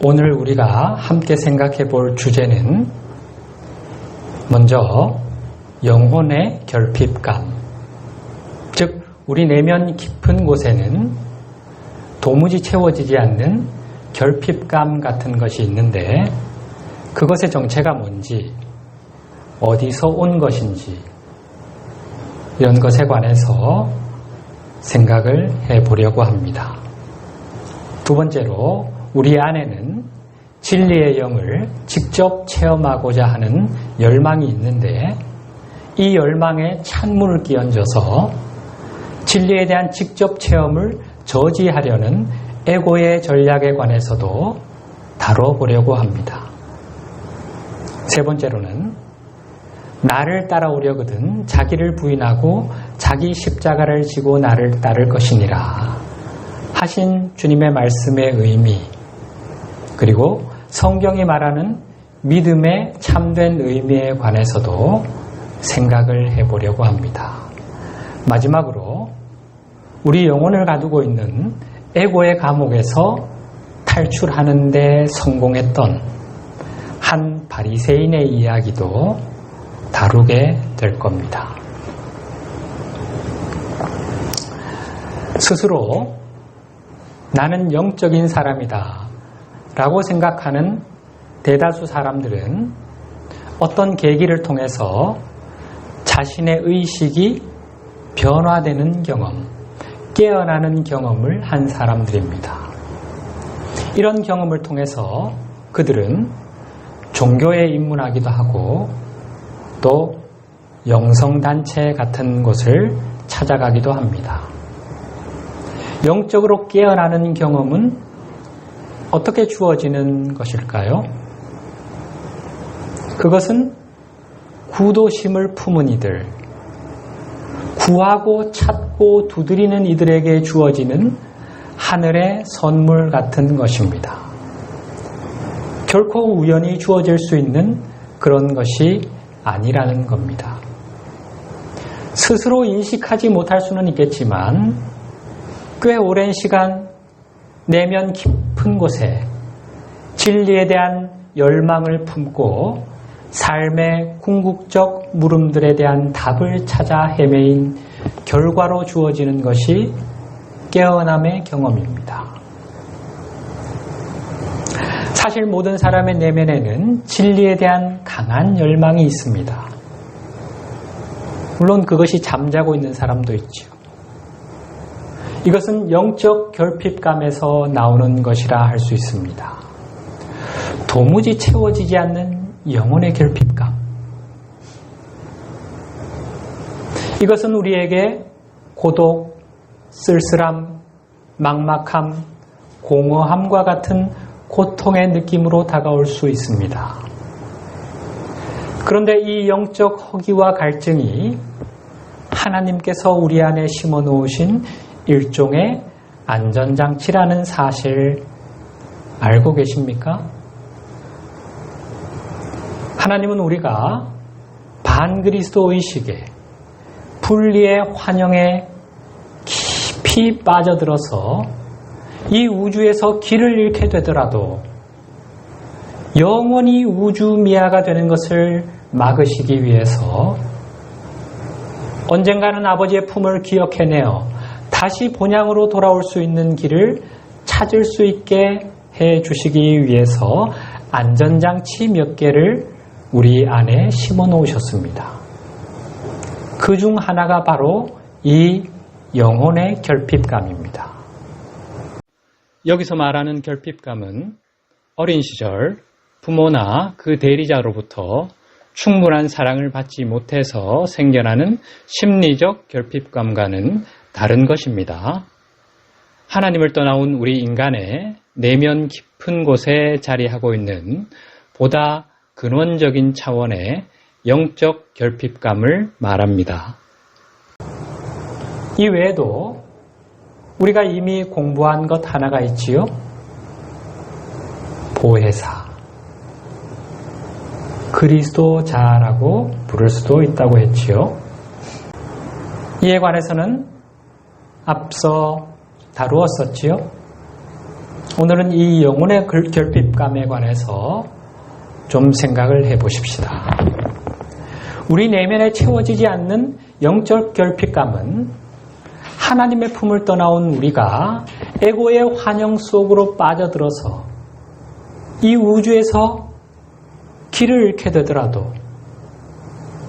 오늘 우리가 함께 생각해 볼 주제는 먼저 영혼의 결핍감, 즉 우리 내면 깊은 곳에는 도무지 채워지지 않는 결핍감 같은 것이 있는데 그것의 정체가 뭔지, 어디서 온 것인지 이런 것에 관해서 생각을 해보려고 합니다. 두 번째로 우리 안에는 진리의 영을 직접 체험하고자 하는 열망이 있는데 이 열망에 찬물을 끼얹어서 진리에 대한 직접 체험을 저지하려는 에고의 전략에 관해서도 다뤄보려고 합니다. 세 번째로는 나를 따라오려거든 자기를 부인하고 자기 십자가를 지고 나를 따를 것이니라 하신 주님의 말씀의 의미, 그리고 성경이 말하는 믿음의 참된 의미에 관해서도 생각을 해보려고 합니다. 마지막으로 우리 영혼을 가두고 있는 에고의 감옥에서 탈출하는 데 성공했던 한 바리새인의 이야기도 다루게 될 겁니다. 스스로 나는 영적인 사람이다 라고 생각하는 대다수 사람들은 어떤 계기를 통해서 자신의 의식이 변화되는 경험, 깨어나는 경험을 한 사람들입니다. 이런 경험을 통해서 그들은 종교에 입문하기도 하고 또 영성단체 같은 곳을 찾아가기도 합니다. 영적으로 깨어나는 경험은 어떻게 주어지는 것일까요? 그것은 구도심을 품은 이들, 구하고 찾고 두드리는 이들에게 주어지는 하늘의 선물 같은 것입니다. 결코 우연히 주어질 수 있는 그런 것이 아니라는 겁니다. 스스로 인식하지 못할 수는 있겠지만 꽤 오랜 시간 내면 깊은 곳에 진리에 대한 열망을 품고 삶의 궁극적 물음들에 대한 답을 찾아 헤매인 결과로 주어지는 것이 깨어남의 경험입니다. 사실 모든 사람의 내면에는 진리에 대한 강한 열망이 있습니다. 물론 그것이 잠자고 있는 사람도 있죠. 이것은 영적 결핍감에서 나오는 것이라 할 수 있습니다. 도무지 채워지지 않는 영혼의 결핍감. 이것은 우리에게 고독, 쓸쓸함, 막막함, 공허함과 같은 고통의 느낌으로 다가올 수 있습니다. 그런데 이 영적 허기와 갈증이 하나님께서 우리 안에 심어 놓으신 일종의 안전장치라는 사실 알고 계십니까? 하나님은 우리가 반그리스도 의식에 분리의 환영에 깊이 빠져들어서 이 우주에서 길을 잃게 되더라도 영원히 우주미아가 되는 것을 막으시기 위해서 언젠가는 아버지의 품을 기억해내어 다시 본향으로 돌아올 수 있는 길을 찾을 수 있게 해주시기 위해서 안전장치 몇 개를 우리 안에 심어 놓으셨습니다. 그 중 하나가 바로 이 영혼의 결핍감입니다. 여기서 말하는 결핍감은 어린 시절 부모나 그 대리자로부터 충분한 사랑을 받지 못해서 생겨나는 심리적 결핍감과는 다른 것입니다. 하나님을 떠나온 우리 인간의 내면 깊은 곳에 자리하고 있는 보다 근원적인 차원의 영적 결핍감을 말합니다. 이 외에도 우리가 이미 공부한 것 하나가 있지요. 보혜사. 그리스도자라고 부를 수도 있다고 했지요. 이에 관해서는 앞서 다루었었지요. 오늘은 이 영혼의 결핍감에 관해서 좀 생각을 해보십시다. 우리 내면에 채워지지 않는 영적 결핍감은 하나님의 품을 떠나온 우리가 에고의 환영 속으로 빠져들어서 이 우주에서 길을 잃게 되더라도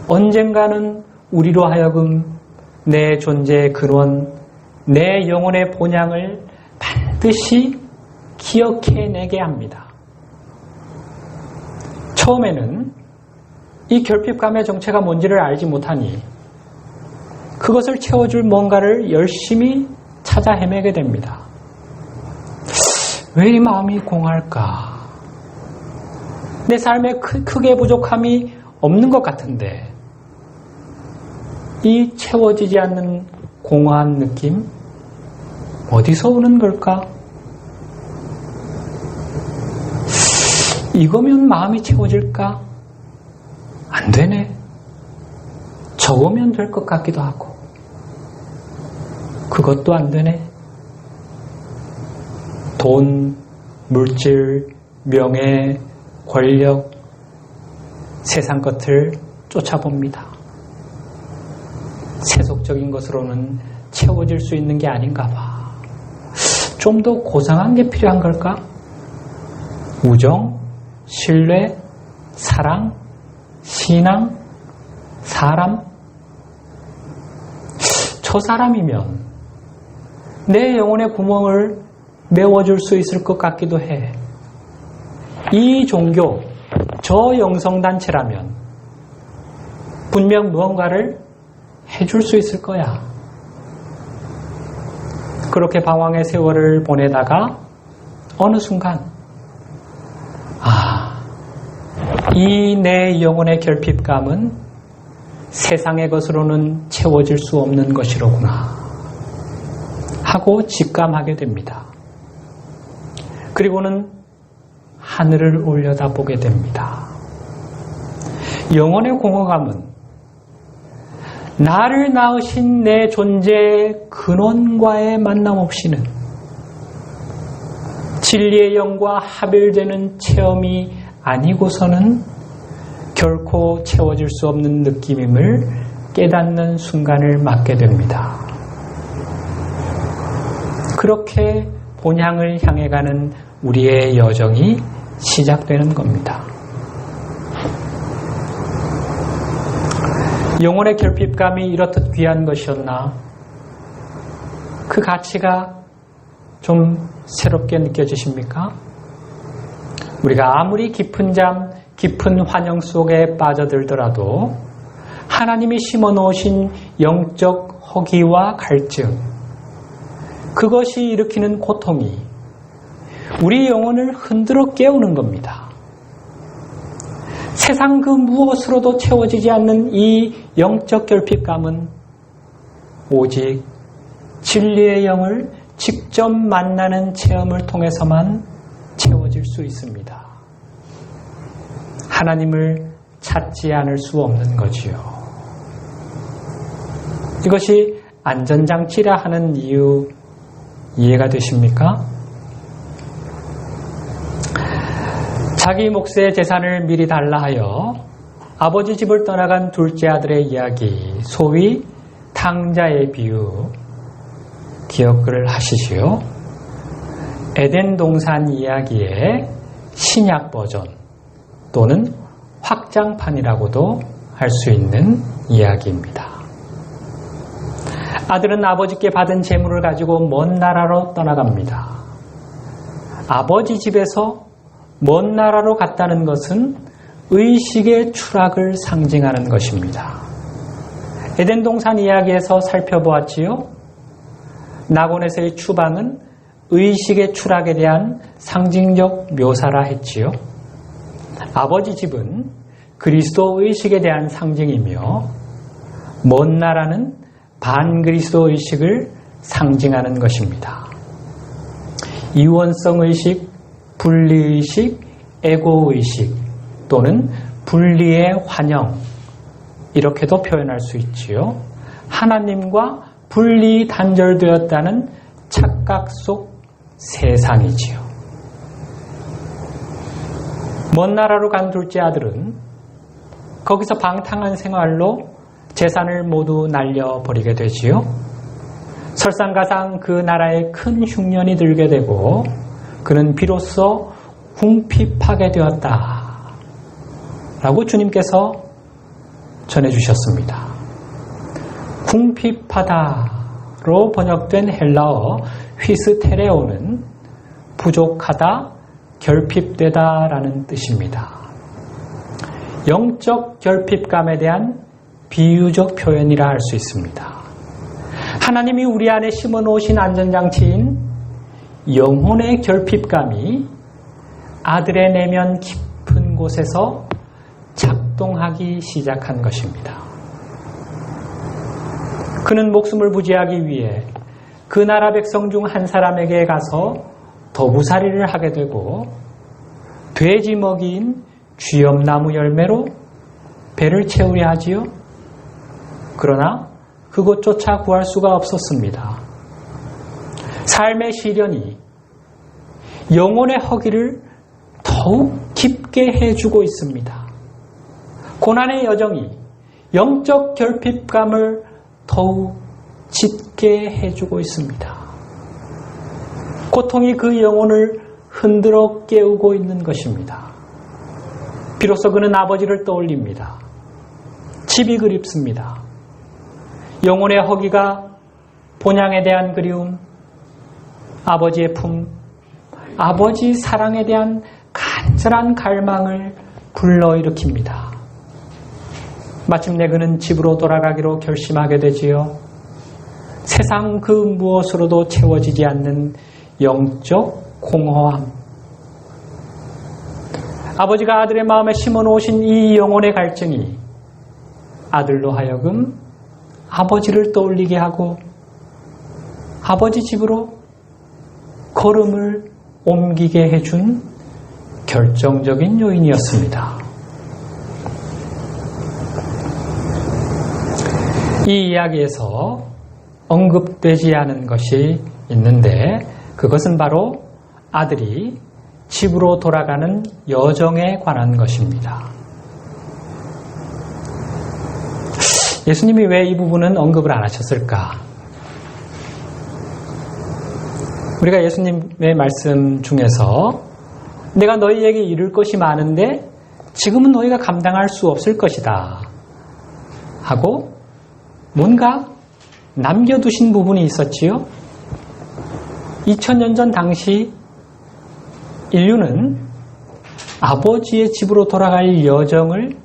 언젠가는 우리로 하여금 내 존재의 근원, 내 영혼의 본향을 반드시 기억해내게 합니다. 처음에는 이 결핍감의 정체가 뭔지를 알지 못하니 그것을 채워줄 뭔가를 열심히 찾아 헤매게 됩니다. 왜 이 마음이 공할까? 내 삶에 크게 부족함이 없는 것 같은데 이 채워지지 않는 공허한 느낌 어디서 오는 걸까? 이거면 마음이 채워질까? 안 되네. 저거면 될 것 같기도 하고 그것도 안 되네. 돈, 물질, 명예, 권력, 세상 것을 쫓아봅니다. 세속적인 것으로는 채워질 수 있는 게 아닌가 봐. 좀 더 고상한 게 필요한 걸까? 우정, 신뢰, 사랑, 신앙, 사람? 저 사람이면 내 영혼의 구멍을 메워줄 수 있을 것 같기도 해. 이 종교, 저 영성단체라면 분명 무언가를 해줄 수 있을 거야. 그렇게 방황의 세월을 보내다가 어느 순간 이 내 영혼의 결핍감은 세상의 것으로는 채워질 수 없는 것이로구나 하고 직감하게 됩니다. 그리고는 하늘을 올려다보게 됩니다. 영혼의 공허감은 나를 낳으신 내 존재의 근원과의 만남 없이는 진리의 영과 합일되는 체험이 아니고서는 결코 채워질 수 없는 느낌임을 깨닫는 순간을 맞게 됩니다. 그렇게 본향을 향해 가는 우리의 여정이 시작되는 겁니다. 영혼의 결핍감이 이렇듯 귀한 것이었나? 그 가치가 좀 새롭게 느껴지십니까? 우리가 아무리 깊은 잠, 깊은 환영 속에 빠져들더라도 하나님이 심어놓으신 영적 허기와 갈증, 그것이 일으키는 고통이 우리 영혼을 흔들어 깨우는 겁니다. 세상 그 무엇으로도 채워지지 않는 이 영적 결핍감은 오직 진리의 영을 직접 만나는 체험을 통해서만 채워질 수 있습니다. 하나님을 찾지 않을 수 없는 거지요. 이것이 안전장치라 하는 이유 이해가 되십니까? 자기 몫의 재산을 미리 달라 하여 아버지 집을 떠나간 둘째 아들의 이야기, 소위 탕자의 비유 기억을 하시지요? 에덴 동산 이야기의 신약 버전 또는 확장판이라고도 할 수 있는 이야기입니다. 아들은 아버지께 받은 재물을 가지고 먼 나라로 떠나갑니다. 아버지 집에서 먼 나라로 갔다는 것은 의식의 추락을 상징하는 것입니다. 에덴 동산 이야기에서 살펴보았지요. 낙원에서의 추방은 의식의 추락에 대한 상징적 묘사라 했지요. 아버지 집은 그리스도 의식에 대한 상징이며 먼 나라는 반그리스도 의식을 상징하는 것입니다. 이원성 의식, 분리의식, 에고의식 또는 분리의 환영 이렇게도 표현할 수 있지요. 하나님과 분리 단절되었다는 착각 속 세상이지요. 먼 나라로 간 둘째 아들은 거기서 방탕한 생활로 재산을 모두 날려버리게 되지요. 설상가상 그 나라에 큰 흉년이 들게 되고 그는 비로소 궁핍하게 되었다 라고 주님께서 전해주셨습니다. 궁핍하다로 번역된 헬라어 휘스테레오는 부족하다, 결핍되다 라는 뜻입니다. 영적 결핍감에 대한 비유적 표현이라 할 수 있습니다. 하나님이 우리 안에 심어놓으신 안전장치인 영혼의 결핍감이 아들의 내면 깊은 곳에서 작동하기 시작한 것입니다. 그는 목숨을 부지하기 위해 그 나라 백성 중 한 사람에게 가서 더부살이를 하게 되고 돼지 먹이인 쥐염나무 열매로 배를 채우려 하지요. 그러나 그것조차 구할 수가 없었습니다. 삶의 시련이 영혼의 허기를 더욱 깊게 해주고 있습니다. 고난의 여정이 영적 결핍감을 더욱 짙게 해주고 있습니다. 고통이 그 영혼을 흔들어 깨우고 있는 것입니다. 비로소 그는 아버지를 떠올립니다. 집이 그립습니다. 영혼의 허기가 본향에 대한 그리움, 아버지의 품, 아버지 사랑에 대한 간절한 갈망을 불러일으킵니다. 마침내 그는 집으로 돌아가기로 결심하게 되지요. 세상 그 무엇으로도 채워지지 않는 영적 공허함. 아버지가 아들의 마음에 심어놓으신 이 영혼의 갈증이 아들로 하여금 아버지를 떠올리게 하고 아버지 집으로 걸음을 옮기게 해준 결정적인 요인이었습니다. 이 이야기에서 언급되지 않은 것이 있는데 그것은 바로 아들이 집으로 돌아가는 여정에 관한 것입니다. 예수님이 왜 이 부분은 언급을 안 하셨을까? 우리가 예수님의 말씀 중에서 내가 너희에게 이룰 것이 많은데 지금은 너희가 감당할 수 없을 것이다 하고 뭔가 남겨두신 부분이 있었지요. 2000년 전 당시 인류는 아버지의 집으로 돌아갈 여정을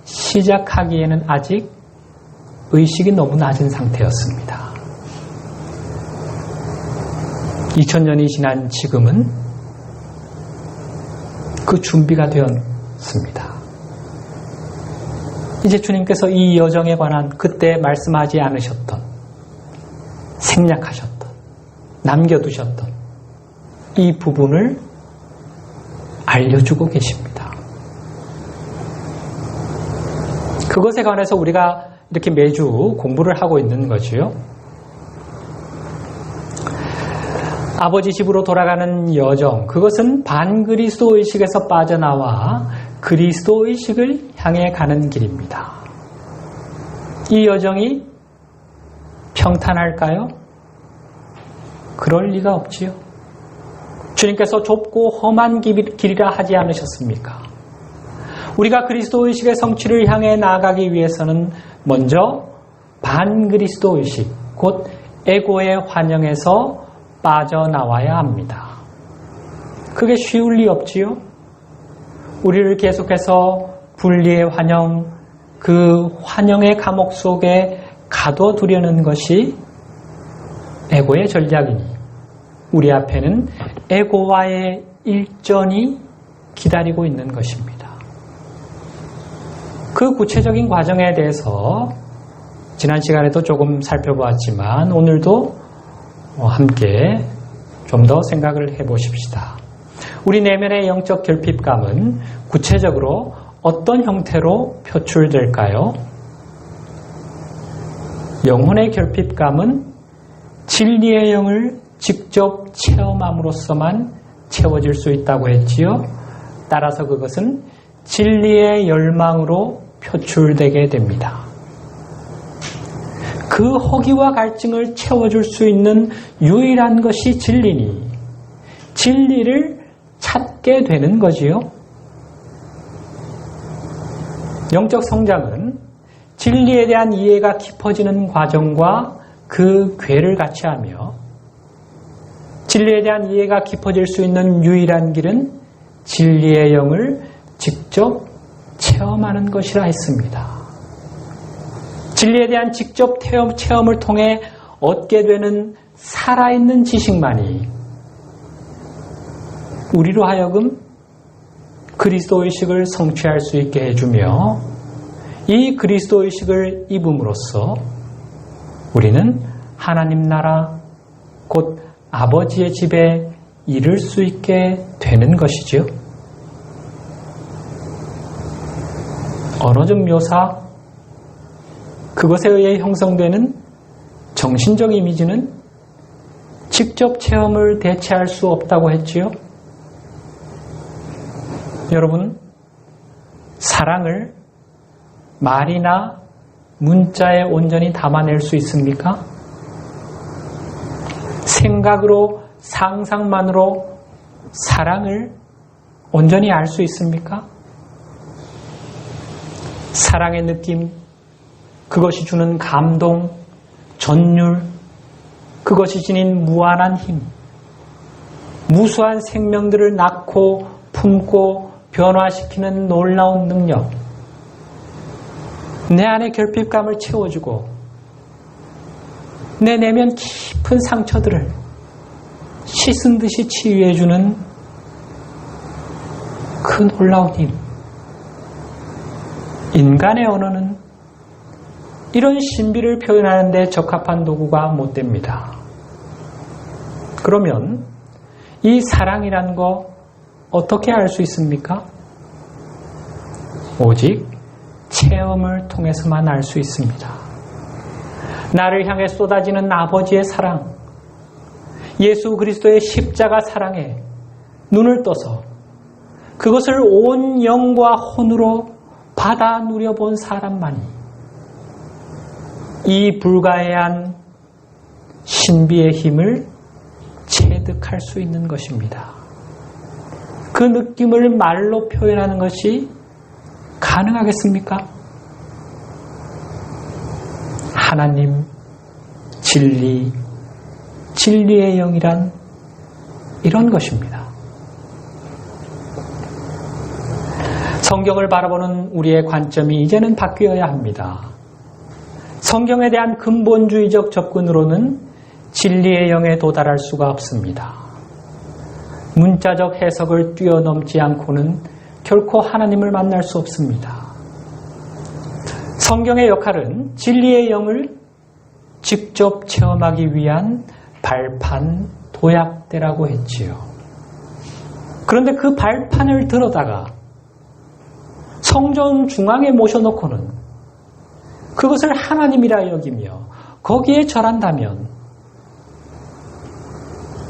시작하기에는 아직 의식이 너무 낮은 상태였습니다. 2000년이 지난 지금은 그 준비가 되었습니다. 이제 주님께서 이 여정에 관한 그때 말씀하지 않으셨던, 생략하셨던, 남겨두셨던 이 부분을 알려주고 계십니다. 그것에 관해서 우리가 이렇게 매주 공부를 하고 있는 거지요. 아버지 집으로 돌아가는 여정, 그것은 반그리스도 의식에서 빠져나와 그리스도 의식을 향해 가는 길입니다. 이 여정이 평탄할까요? 그럴 리가 없지요. 주님께서 좁고 험한 길이라 하지 않으셨습니까? 우리가 그리스도 의식의 성취를 향해 나아가기 위해서는 먼저 반그리스도 의식, 곧 에고의 환영에서 빠져나와야 합니다. 그게 쉬울 리 없지요. 우리를 계속해서 분리의 환영, 그 환영의 감옥 속에 가둬두려는 것이 에고의 전략이니 우리 앞에는 에고와의 일전이 기다리고 있는 것입니다. 그 구체적인 과정에 대해서 지난 시간에도 조금 살펴보았지만 오늘도 함께 좀 더 생각을 해보십시다. 우리 내면의 영적 결핍감은 구체적으로 어떤 형태로 표출될까요? 영혼의 결핍감은 진리의 영을 직접 체험함으로써만 채워질 수 있다고 했지요. 따라서 그것은 진리의 열망으로 표출되게 됩니다. 그 허기와 갈증을 채워줄 수 있는 유일한 것이 진리니 진리를 찾게 되는 거지요. 영적 성장은 진리에 대한 이해가 깊어지는 과정과 그 궤를 같이 하며 진리에 대한 이해가 깊어질 수 있는 유일한 길은 진리의 영을 직접 체험하는 것이라 했습니다. 진리에 대한 직접 체험을 통해 얻게 되는 살아있는 지식만이 우리로 하여금 그리스도의식을 성취할 수 있게 해주며 이 그리스도의식을 입음으로써 우리는 하나님 나라 곧 아버지의 집에 이를 수 있게 되는 것이죠. 언어적 묘사, 그것에 의해 형성되는 정신적 이미지는 직접 체험을 대체할 수 없다고 했지요. 여러분, 사랑을 말이나 문자에 온전히 담아낼 수 있습니까? 생각으로, 상상만으로 사랑을 온전히 알 수 있습니까? 사랑의 느낌, 그것이 주는 감동, 전율, 그것이 지닌 무한한 힘, 무수한 생명들을 낳고 품고 변화시키는 놀라운 능력, 내 안의 결핍감을 채워주고 내 내면 깊은 상처들을 씻은 듯이 치유해주는 그 놀라운 힘. 인간의 언어는 이런 신비를 표현하는 데 적합한 도구가 못 됩니다. 그러면 이 사랑이란 거 어떻게 알 수 있습니까? 오직 체험을 통해서만 알 수 있습니다. 나를 향해 쏟아지는 아버지의 사랑, 예수 그리스도의 십자가 사랑에 눈을 떠서 그것을 온 영과 혼으로 받아 누려본 사람만이 이 불가해한 신비의 힘을 체득할 수 있는 것입니다. 그 느낌을 말로 표현하는 것이 가능하겠습니까? 하나님, 진리, 진리의 영이란 이런 것입니다. 성경을 바라보는 우리의 관점이 이제는 바뀌어야 합니다. 성경에 대한 근본주의적 접근으로는 진리의 영에 도달할 수가 없습니다. 문자적 해석을 뛰어넘지 않고는 결코 하나님을 만날 수 없습니다. 성경의 역할은 진리의 영을 직접 체험하기 위한 발판, 도약대라고 했지요. 그런데 그 발판을 들어다가 성전 중앙에 모셔놓고는 그것을 하나님이라 여기며 거기에 절한다면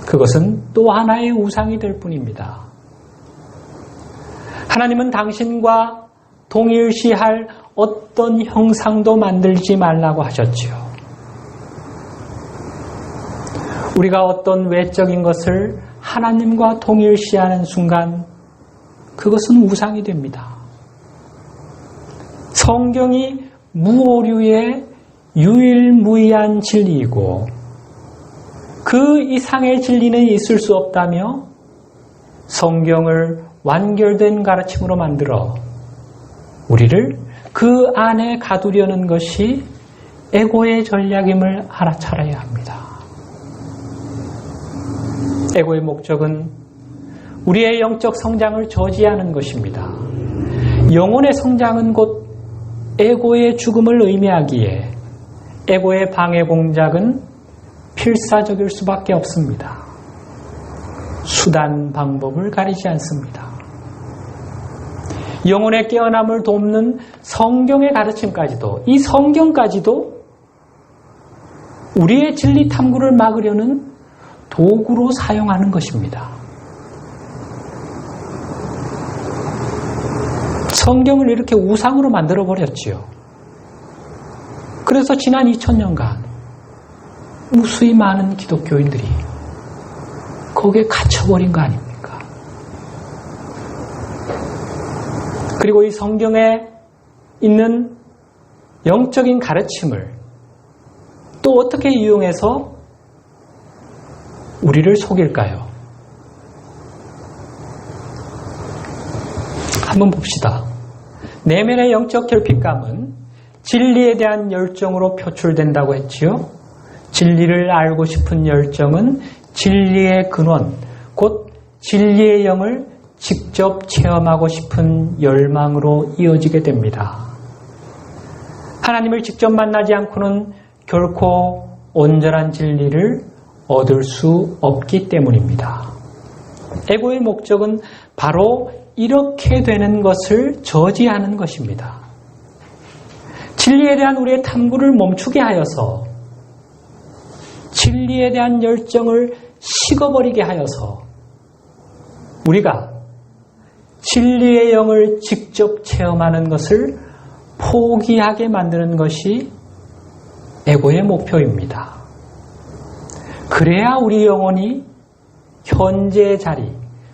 그것은 또 하나의 우상이 될 뿐입니다. 하나님은 당신과 동일시할 어떤 형상도 만들지 말라고 하셨지요. 우리가 어떤 외적인 것을 하나님과 동일시하는 순간 그것은 우상이 됩니다. 성경이 무오류의 유일무이한 진리이고 그 이상의 진리는 있을 수 없다며 성경을 완결된 가르침으로 만들어 우리를 그 안에 가두려는 것이 에고의 전략임을 알아차려야 합니다. 에고의 목적은 우리의 영적 성장을 저지하는 것입니다. 영혼의 성장은 곧 에고의 죽음을 의미하기에 에고의 방해 공작은 필사적일 수밖에 없습니다. 수단, 방법을 가리지 않습니다. 영혼의 깨어남을 돕는 성경의 가르침까지도, 이 성경까지도 우리의 진리 탐구를 막으려는 도구로 사용하는 것입니다. 성경을 이렇게 우상으로 만들어버렸지요. 그래서 지난 2000년간 무수히 많은 기독교인들이 거기에 갇혀버린 거 아닙니까? 그리고 이 성경에 있는 영적인 가르침을 또 어떻게 이용해서 우리를 속일까요? 한번 봅시다. 내면의 영적 결핍감은 진리에 대한 열정으로 표출된다고 했지요. 진리를 알고 싶은 열정은 진리의 근원, 곧 진리의 영을 직접 체험하고 싶은 열망으로 이어지게 됩니다. 하나님을 직접 만나지 않고는 결코 온전한 진리를 얻을 수 없기 때문입니다. 에고의 목적은 바로 이렇게 되는 것을 저지하는 것입니다. 진리에 대한 우리의 탐구를 멈추게 하여서 진리에 대한 열정을 식어버리게 하여서 우리가 진리의 영을 직접 체험하는 것을 포기하게 만드는 것이 에고의 목표입니다. 그래야 우리 영혼이 현재의 자리,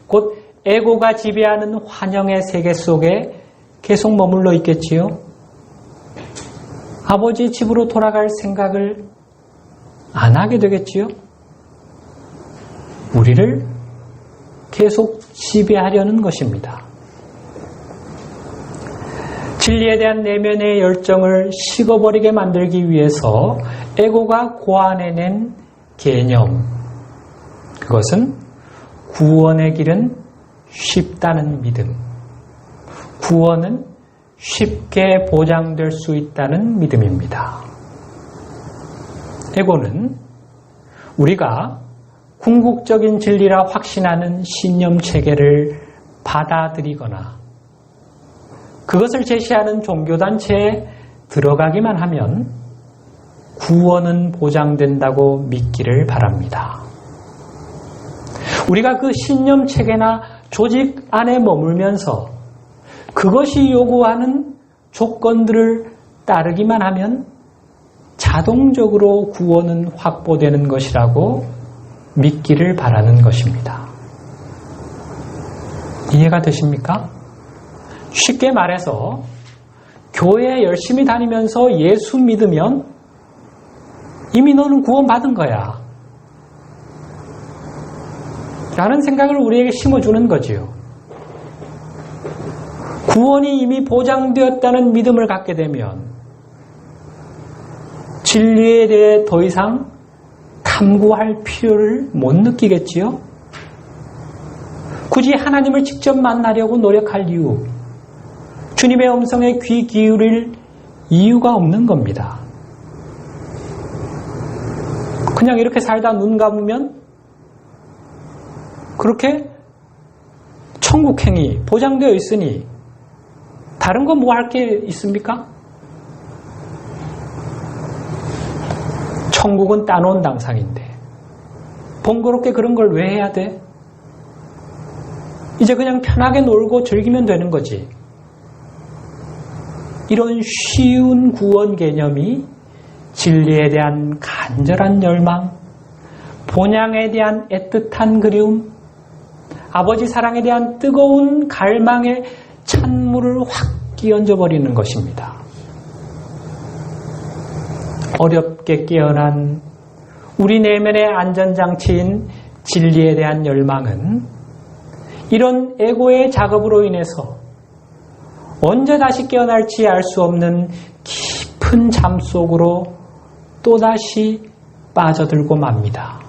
곧 에고가 지배하는 환영의 세계 속에 계속 머물러 있겠지요. 아버지 집으로 돌아갈 생각을 안 하게 되겠지요. 우리를 계속 지배하려는 것입니다. 진리에 대한 내면의 열정을 식어버리게 만들기 위해서 에고가 고안해낸 개념, 그것은 구원의 길은 쉽다는 믿음, 구원은 쉽게 보장될 수 있다는 믿음입니다. 에고는 우리가 궁극적인 진리라 확신하는 신념 체계를 받아들이거나 그것을 제시하는 종교단체에 들어가기만 하면 구원은 보장된다고 믿기를 바랍니다. 우리가 그 신념 체계나 조직 안에 머물면서 그것이 요구하는 조건들을 따르기만 하면 자동적으로 구원은 확보되는 것이라고 믿기를 바라는 것입니다. 이해가 되십니까? 쉽게 말해서 교회에 열심히 다니면서 예수 믿으면 이미 너는 구원받은 거야 라는 생각을 우리에게 심어주는 거지요. 구원이 이미 보장되었다는 믿음을 갖게 되면 진리에 대해 더 이상 탐구할 필요를 못 느끼겠지요. 굳이 하나님을 직접 만나려고 노력할 이유, 주님의 음성에 귀 기울일 이유가 없는 겁니다. 그냥 이렇게 살다 눈 감으면 그렇게 천국행이 보장되어 있으니 다른 거 뭐 할 게 있습니까? 천국은 따놓은 당상인데 번거롭게 그런 걸 왜 해야 돼? 이제 그냥 편하게 놀고 즐기면 되는 거지. 이런 쉬운 구원 개념이 진리에 대한 간절한 열망, 본향에 대한 애틋한 그리움, 아버지 사랑에 대한 뜨거운 갈망의 찬물을 확 끼얹어 버리는 것입니다. 어렵게 깨어난 우리 내면의 안전장치인 진리에 대한 열망은 이런 에고의 작업으로 인해서 언제 다시 깨어날지 알 수 없는 깊은 잠 속으로 또다시 빠져들고 맙니다.